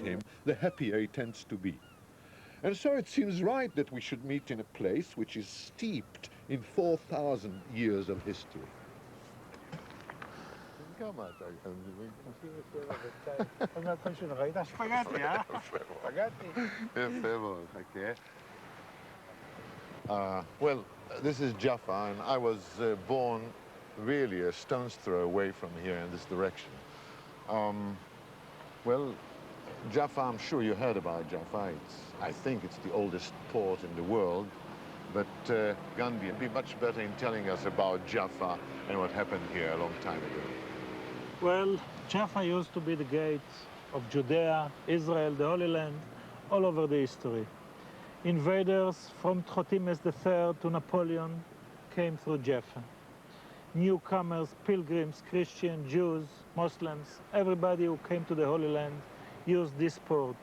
him, the happier he tends to be. And so it seems right that we should meet in a place which is steeped in 4,000 years of history. Well, this is Jaffa, and I was born really a stone's throw away from here in this direction. Well, Jaffa, I'm sure you heard about Jaffa. I think it's the oldest port in the world. But Gandhi would be much better in telling us about Jaffa and what happened here a long time ago. Well, Jaffa used to be the gate of Judea, Israel, the Holy Land, all over the history. Invaders from Thotmes III to Napoleon came through Jaffa. Newcomers, pilgrims, Christians, Jews, Muslims, everybody who came to the Holy Land used this port.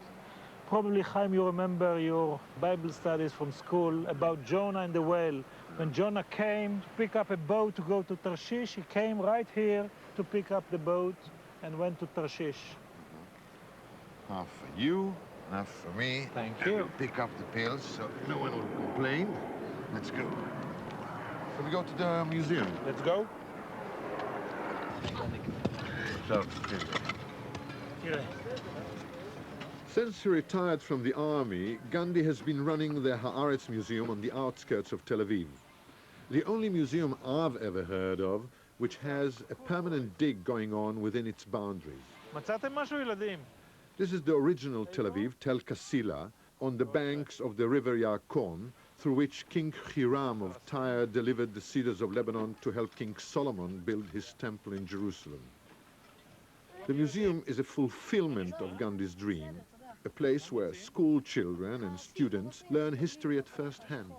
Probably, Chaim, you remember your Bible studies from school about Jonah and the whale. When Jonah came to pick up a boat to go to Tarshish, he came right here to pick up the boat and went to Tarshish. Half for you, half for me. Thank and you. We'll pick up the pills so no one will complain. Let's go. Shall we go to the museum? Let's go. So, here. Since he retired from the army, Gandhi has been running the Haaretz Museum on the outskirts of Tel Aviv. The only museum I've ever heard of which has a permanent dig going on within its boundaries. מצאתם משהו, ילדים? This is the original Tel Aviv, Tel Kasila, on the banks of the river Yarkon, through which King Hiram of Tyre delivered the cedars of Lebanon to help King Solomon build his temple in Jerusalem. The museum is a fulfillment of Gandhi's dream, a place where school children and students learn history at first hand.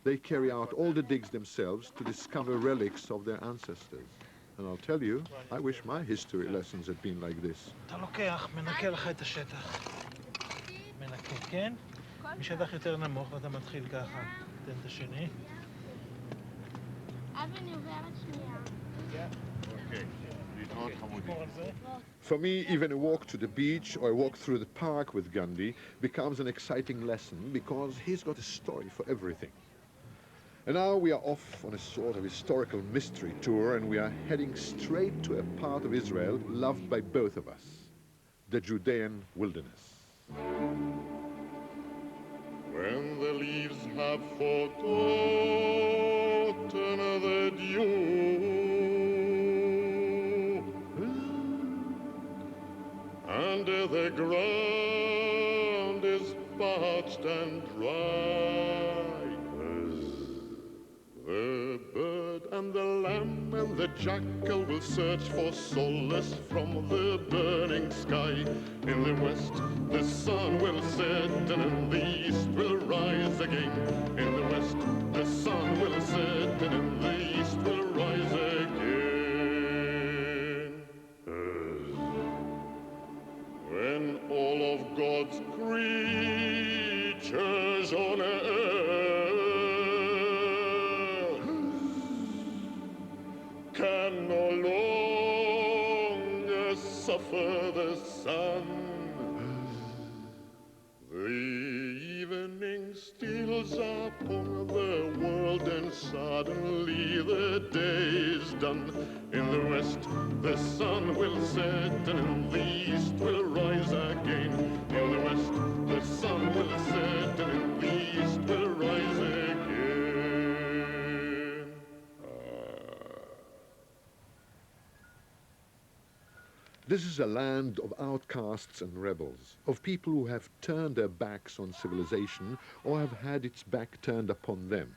They carry out all the digs themselves to discover relics of their ancestors. And I'll tell you, I wish my history lessons had been like this. אתה לוקח, מנקה לך את השטח. מנקה, כן? משטח יותר נמוך ואתה מתחיל ככה. תן את השני. אבי, אני עוברת שנייה. For me, even a walk to the beach or a walk through the park with Gandhi becomes an exciting lesson because he's got a story for everything. And now we are off on a sort of historical mystery tour, and we are heading straight to a part of Israel loved by both of us, the Judean wilderness. When the leaves have forgotten the dew, and the ground is parched and dry, the bird and the lamb and the jackal will search for solace from the burning sky. In the west the sun will set and in the east will rise again. In the west the sun will set and in the east will rise again. When all of God's creatures on earth can no longer suffer the sun, the evening steals upon the world and suddenly the day is done. In the west the sun will set and in the east will rise again. In the west the sun will set and in the east will rise again. This is a land of outcasts and rebels, of people who have turned their backs on civilization or have had its back turned upon them.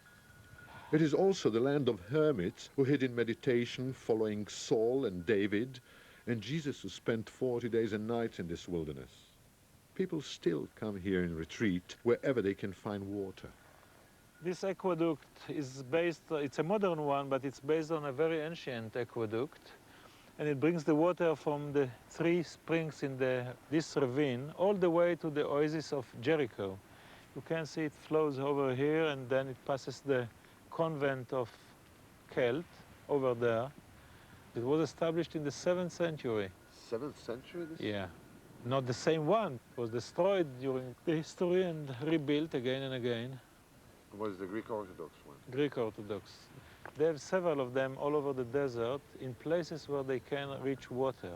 It is also the land of hermits who hid in meditation following Saul and David, and Jesus who spent 40 days and nights in this wilderness. People still come here in retreat wherever they can find water. This aqueduct is based, it's a modern one, but it's based on a very ancient aqueduct. And it brings the water from the 3 springs in this ravine all the way to the oasis of Jericho. You can see it flows over here and then it passes the convent of Kelt over there. It was established in the 7th century. 7th century? Yeah. not the same one. It was destroyed during the history and rebuilt again and again. What is the Greek Orthodox one? Greek Orthodox. They have several of them all over the desert in places where they can reach water.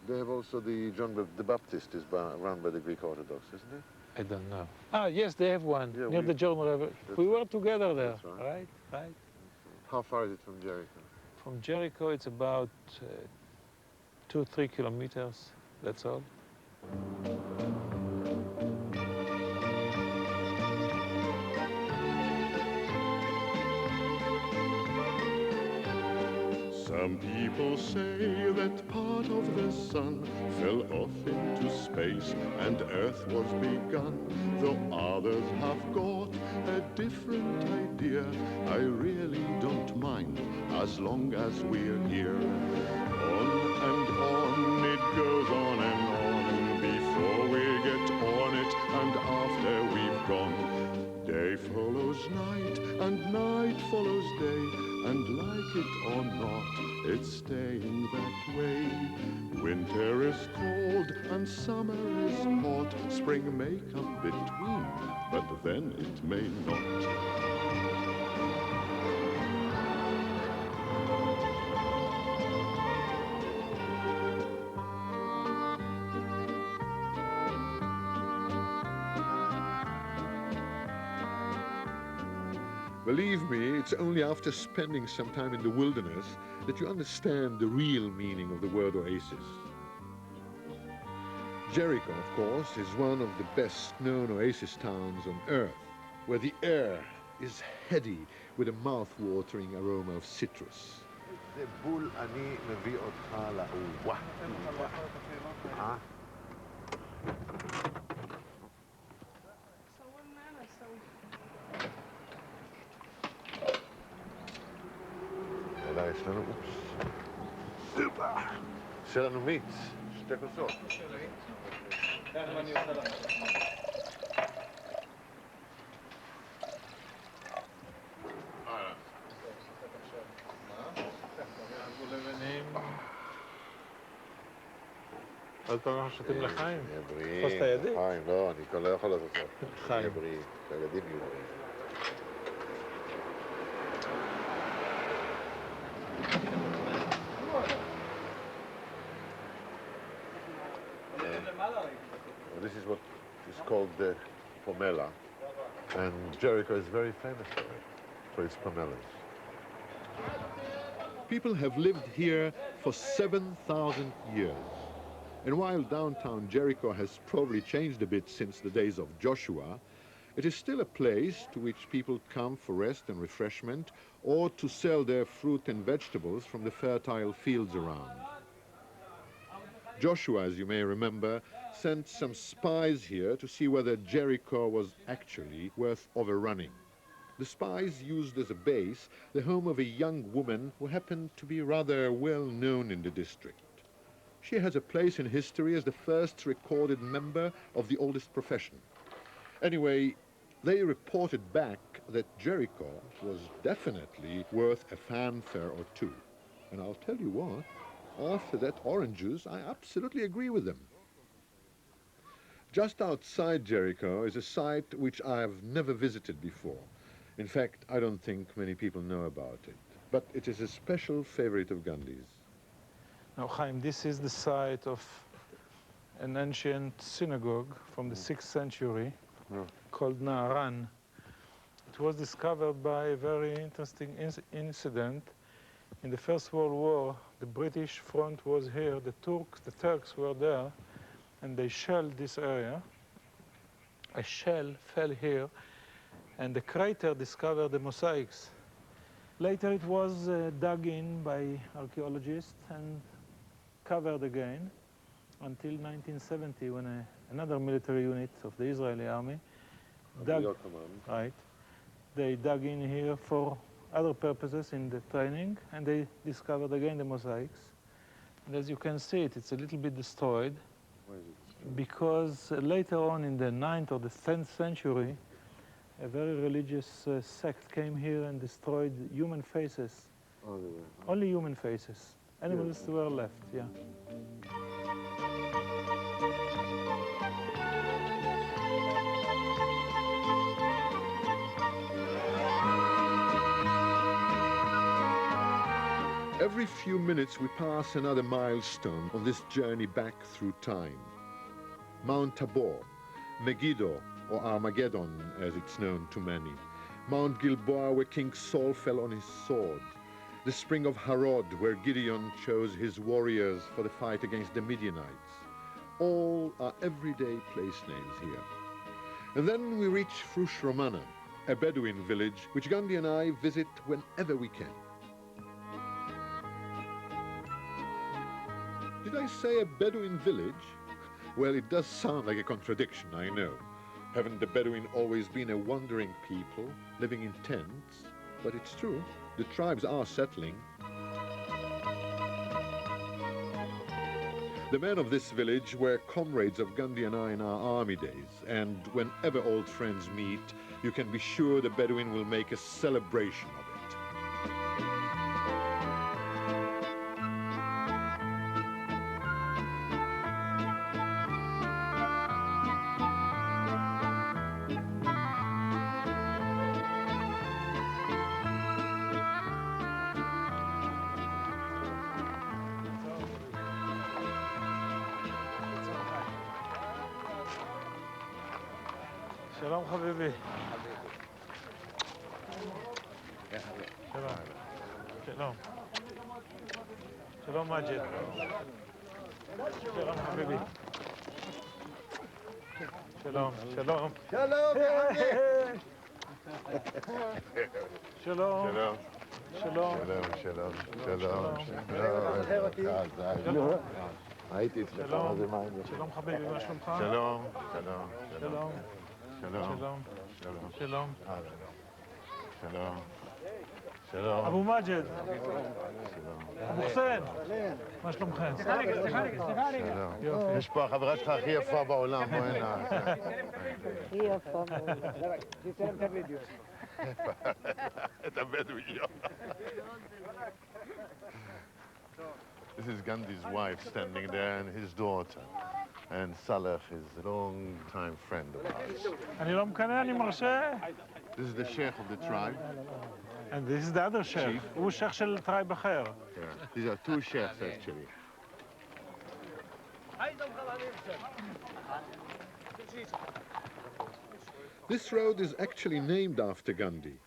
They have also the John the Baptist is run by the Greek Orthodox, isn't it? I don't know. Ah, yes, they have one near the Jordan River. We were together there, right. Right. How far is it from Jericho? From Jericho, it's about 2-3 kilometers, that's all. Some people say that part of the sun fell off into space and Earth was begun, though others have got a different idea. I really don't mind as long as we're here. On and on it goes on and on before we get on it and after we've gone. Day follows night and night follows day, and like it or not, it's staying that way. Winter is cold and summer is hot. Spring may come between, but then it may not. Believe me, it's only after spending some time in the wilderness that you understand the real meaning of the word oasis. Jericho, of course, is one of the best-known oasis towns on earth, where the air is heady with a mouth-watering aroma of citrus. יש לנו, יש לנו מיץ, 2 כוסות. עוד פעם אנחנו שותים לחיים. נהיה בריאים. תפוס את הידית. לחיים, לא, אני כבר לא יכול לעשות זאת. חיים. נהיה בריאים, שהילדים יהיו בריאים. This is what is called the pomela, and Jericho is very famous for its pomelas. People have lived here for 7,000 years. And while downtown Jericho has probably changed a bit since the days of Joshua, it is still a place to which people come for rest and refreshment, or to sell their fruit and vegetables from the fertile fields around. Joshua, as you may remember, sent some spies here to see whether Jericho was actually worth overrunning. The spies used as a base the home of a young woman who happened to be rather well known in the district. She has a place in history as the first recorded member of the oldest profession. Anyway, they reported back that Jericho was definitely worth a fanfare or two. And I'll tell you what, after that orange juice, I absolutely agree with them. Just outside Jericho is a site which I have never visited before. In fact, I don't think many people know about it. But it is a special favorite of Gandhi's. Now, Chaim, this is the site of an ancient synagogue from the 6th century called Naaran. It was discovered by a very interesting incident. In the First World War, the British front was here, the Turks were there, and they shelled this area. A shell fell here, and the crater discovered the mosaics. Later it was dug in by archaeologists and covered again until 1970, when another military unit of the Israeli army dug, they dug in here for other purposes in the training, and they discovered again the mosaics. And as you can see it's a little bit destroyed. Why is it destroyed? Because later on in the 9th or the 10th century, a very religious sect came here and destroyed human faces. Oh, Only human faces. Animals were left, yeah. Every few minutes we pass another milestone on this journey back through time. Mount Tabor, Megiddo, or Armageddon as it's known to many. Mount Gilboa, where King Saul fell on his sword. The spring of Harod, where Gideon chose his warriors for the fight against the Midianites. All are everyday place names here. And then we reach Frush Romana, a Bedouin village which Gandhi and I visit whenever we can. Did I say a Bedouin village? Well, it does sound like a contradiction, I know. Haven't the Bedouin always been a wandering people, living in tents? But it's true, the tribes are settling. The men of this village were comrades of Gandhi and I in our army days, and whenever old friends meet, you can be sure the Bedouin will make a celebration of it. שלום חביבי. שלום. שלום. שלום מג'ד. שלום חביבי. שלום. שלום. שלום. שלום. שלום. שלום. הייתי אצלך, מה זה מים? שלום חביבי, מה שלומך? שלום. שלום. שלום. שלום. שלום. שלום. שלום. שלום. אבו מג'ד. אבו חוסיין. מה שלומכם? יש פה החברה שלך הכי יפה בעולם, בוא הנה. הכי יפה בעולם. תצלם את הוידאו. את הבדואיות. This is Gandhi's wife standing there and his daughter. And Saleh is a long-time friend of ours. אני לא מקנא, אני מרשה. This is the sheikh of the tribe. And this is the other sheikh. הוא שייך של טרייב אחר. Yeah. These are two sheikhs, actually. This road is actually named after Gandhi.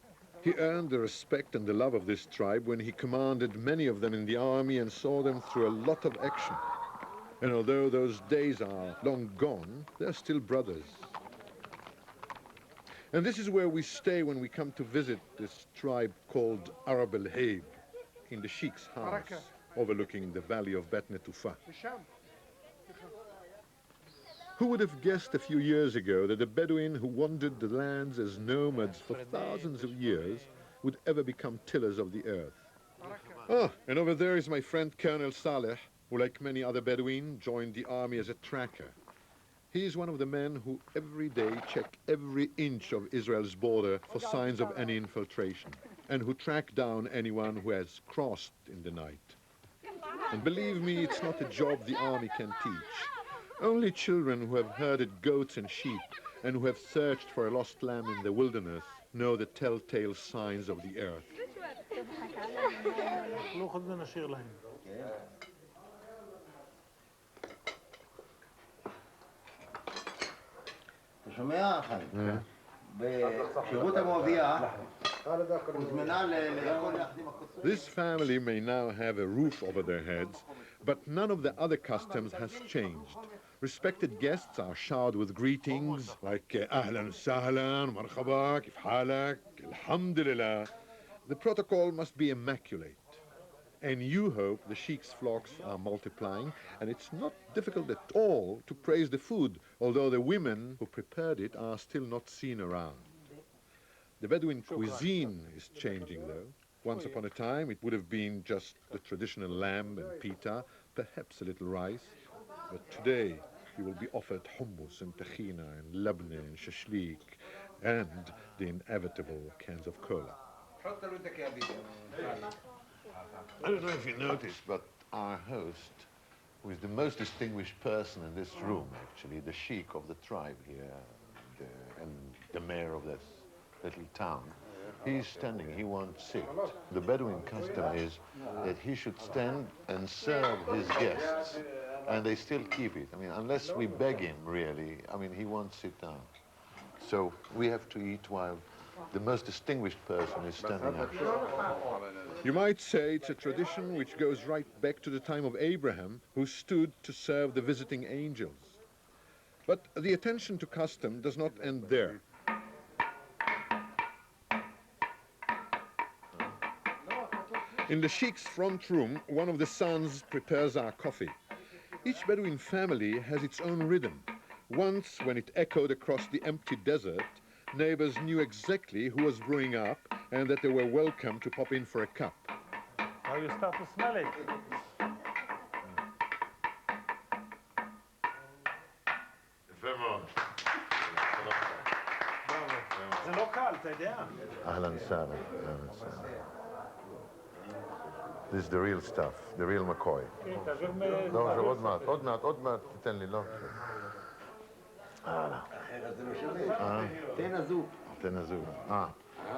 He earned the respect and the love of this tribe when he commanded many of them in the army and saw them through a lot of action. And although those days are long gone, they're still brothers. And this is where we stay when we come to visit this tribe called Arab el-Hayb, in the Sheikh's house, overlooking the valley of Bet Netufa. Who would have guessed a few years ago that the Bedouin who wandered the lands as nomads for thousands of years would ever become tillers of the earth? Oh, and over there is my friend Colonel Saleh, who, like many other Bedouin, joined the army as a tracker. He is one of the men who every day check every inch of Israel's border for signs of any infiltration, and who track down anyone who has crossed in the night. And believe me, it's not a job the army can teach. Only children who have herded goats and sheep and who have searched for a lost lamb in the wilderness know the telltale signs of the earth. אתה שומע, חיים? בשירות המואביה הוזמנה לאכול יחד עם הקוצרים. This family may now have a roof over their heads, but none of the other customs has changed. Respected guests are showered with greetings like Ahlan sahlan, marhaba, kif halak, alhamdulillah. The protocol must be immaculate. And you hope the sheikh's flocks are multiplying, and it's not difficult at all to praise the food, although the women who prepared it are still not seen around. The Bedouin cuisine is changing, though. Once upon a time, it would have been just the traditional lamb and pita, perhaps a little rice. But today, you will be offered hummus and tahina and labne and shashlik, and the inevitable cans of cola. I don't know if you noticed, but our host, who is the most distinguished person in this room, actually, the sheikh of the tribe here, and the mayor of this little town, He's standing, he won't sit. The Bedouin custom is that he should stand and serve his guests, and they still keep it. I mean, unless we beg him, really, I mean, he won't sit down. So we have to eat while the most distinguished person is standing up. You might say it's a tradition which goes right back to the time of Abraham, who stood to serve the visiting angels. But the attention to custom does not end there. In the sheik's front room, one of the sons prepares our coffee. Each Bedouin family has its own rhythm. Once, when it echoed across the empty desert, neighbors knew exactly who was brewing up and that they were welcome to pop in for a cup. Now you start to smell it. זה לא קל, אתה יודע. אהלן וסהלן. This is the real stuff, the real McCoy. לא, עוד מעט, תתן לי, לא. תן הזו.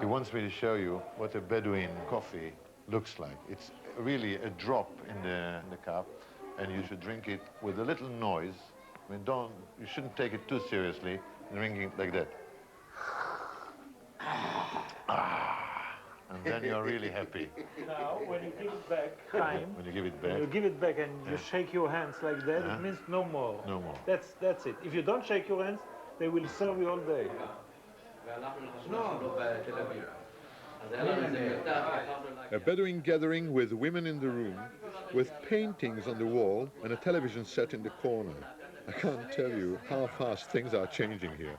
He wants me to show you what a Bedouin coffee looks like. It's really a drop in the cup, and you should drink it with a little noise. I mean, you shouldn't take it too seriously, drinking it like that. And then you're really happy. Now, when you give it back, time. When you give it back. When you give it back and you shake your hands like that, it means no more. No more. That's it. If you don't shake your hands, they will serve you all day. A Bedouin gathering with women in the room, with paintings on the wall and a television set in the corner. I can't tell you how fast things are changing here.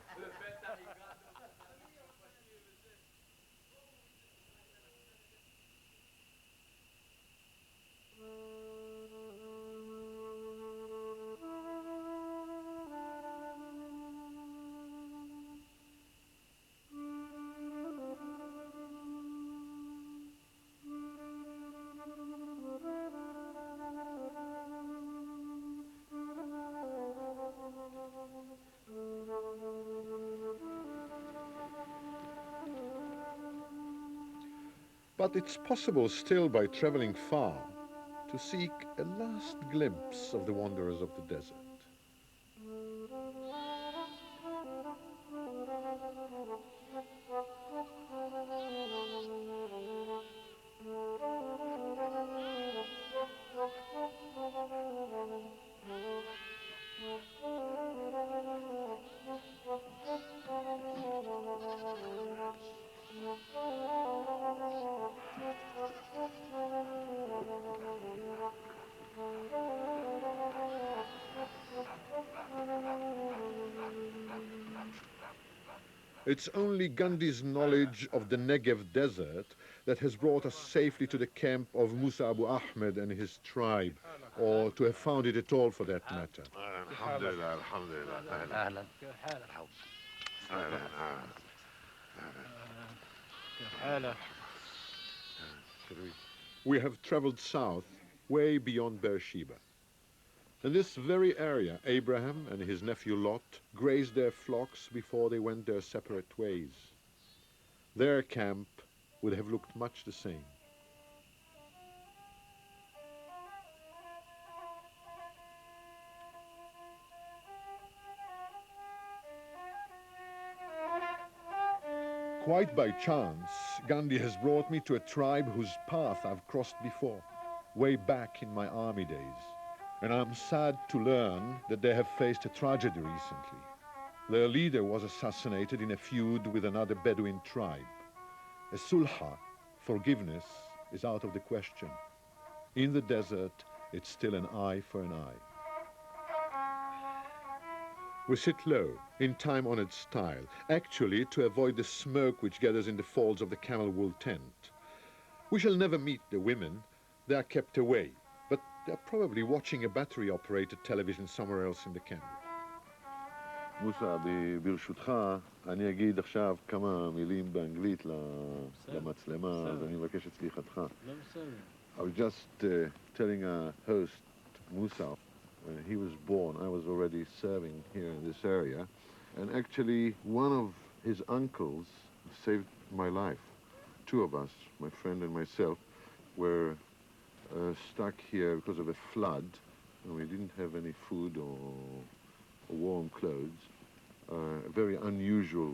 But it's possible still by traveling far to seek a last glimpse of the wanderers of the desert. It's only Gandhi's knowledge of the Negev desert that has brought us safely to the camp of Musa Abu Ahmed and his tribe, or to have found it at all for that matter. Alhamdulillah, alhamdulillah. We have traveled south, way beyond Beersheba. In this very area, Abraham and his nephew Lot grazed their flocks before they went their separate ways. Their camp would have looked much the same. Quite by chance, Gandhi has brought me to a tribe whose path I've crossed before, way back in my army days. And I'm sad to learn that they have faced a tragedy recently. Their leader was assassinated in a feud with another Bedouin tribe. A sulha, forgiveness, is out of the question. In the desert, it's still an eye for an eye. We sit low, in time-honored style, actually to avoid the smoke which gathers in the folds of the camel wool tent. We shall never meet the women. They are kept away. They're probably watching a battery-operated television somewhere else in the camp. מוסא, ברשותך, אני אגיד עכשיו כמה מילים באנגלית למצלמה, אז אני מבקש את סליחתך. I was just telling our host, Musa, when he was born, I was already serving here in this area, and actually one of his uncles saved my life. two of us, my friend and myself, were stuck here because of a flood, and we didn't have any food or warm clothes. A very unusual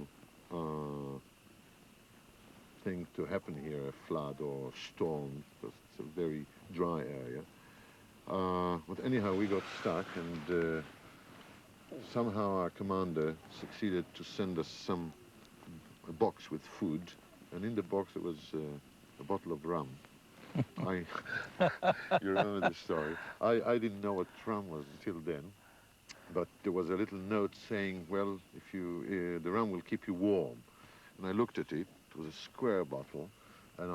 thing to happen here, a flood or storm, because it's a very dry area. But anyhow, we got stuck, and somehow our commander succeeded to send us a box with food, and in the box it was a bottle of rum. You remember the story. I didn't know what rum was until then, but there was a little note saying, well, if you, the rum will keep you warm. And I looked at it. It was a square bottle, and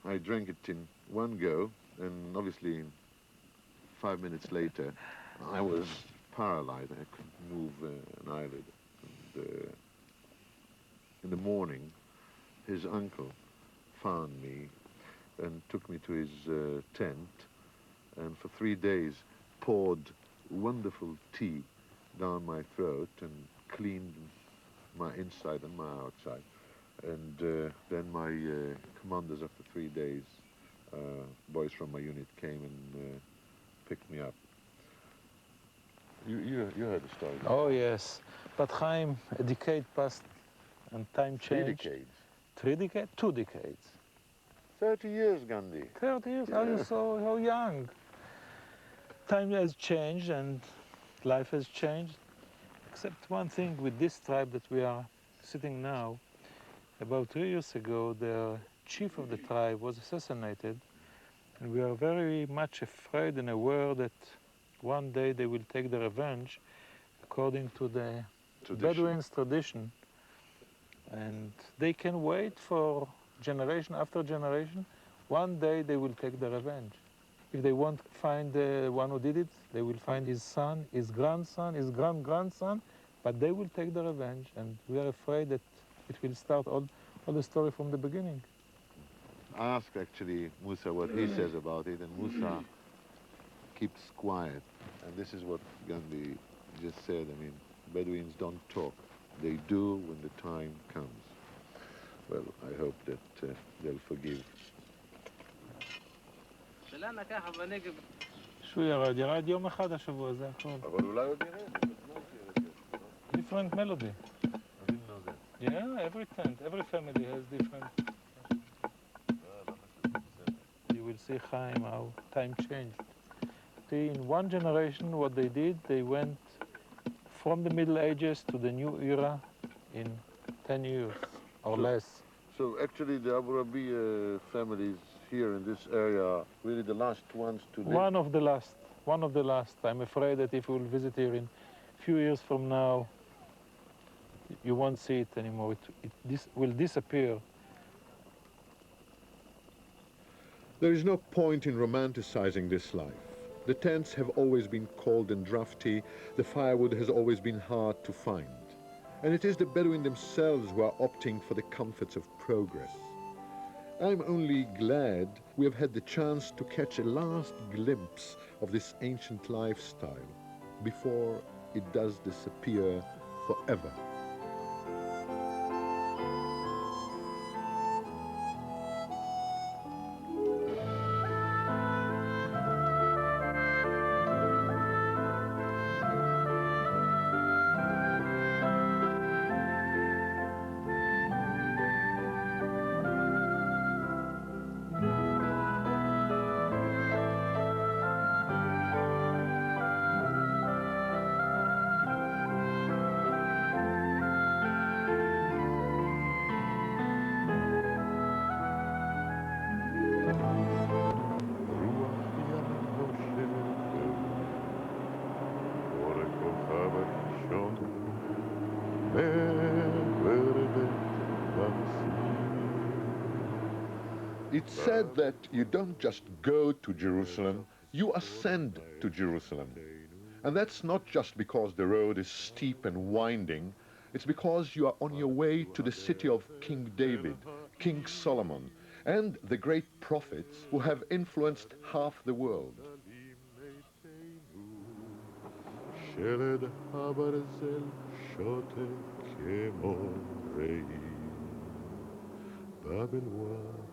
I drank it in one go, and obviously 5 minutes later, I was paralyzed. I couldn't move an eyelid. And, in the morning, his uncle found me and took me to his tent, and for 3 days poured wonderful tea down my throat and cleaned my inside and my outside. And then my commanders, after 3 days, boys from my unit came and picked me up. You heard the story. Oh, yes. But Chaim, a decade passed and time changed. 3 decades. 3 decades? 2 decades. 30 years, Gandhi. 30 years? Yeah. Are you so young? Time has changed and life has changed. Except one thing with this tribe that we are sitting now. About 3 years ago, the chief of the tribe was assassinated. And we are very much afraid and aware that one day they will take the revenge according to the Bedouins' tradition. And they can wait for generation after generation. One day they will take the revenge. If they won't find the one who did it, they will find his son, his grandson, his grand-grandson, but they will take the revenge. And we are afraid that it will start all the story from the beginning. I asked actually Musa what he says about it, and Musa keeps quiet. And this is what Gandhi just said. I mean, Bedouins don't talk. They do when the time comes. Well, I hope that they'll forgive. שהוא ירד? ירד יום אחד השבוע, זה הכל. אבל אולי עוד ירד. Different melody. I didn't know that. Yeah, every tent, every family has different. You will see Chaim, how time changed. In one generation, what they did, they went from the Middle Ages to the new era in 10 years or less. So actually the Abu Rabi families here in this area are really the last ones to live? One of the last. I'm afraid that if we will visit here in a few years from now, you won't see it anymore. This will disappear. There is no point in romanticizing this life. The tents have always been cold and drafty. The firewood has always been hard to find. And it is the Bedouin themselves who are opting for the comforts of progress. I'm only glad we have had the chance to catch a last glimpse of this ancient lifestyle before it does disappear forever. It's said that you don't just go to Jerusalem, you ascend to Jerusalem. And that's not just because the road is steep and winding, it's because you are on your way to the city of King David, King Solomon, and the great prophets who have influenced half the world. بالواد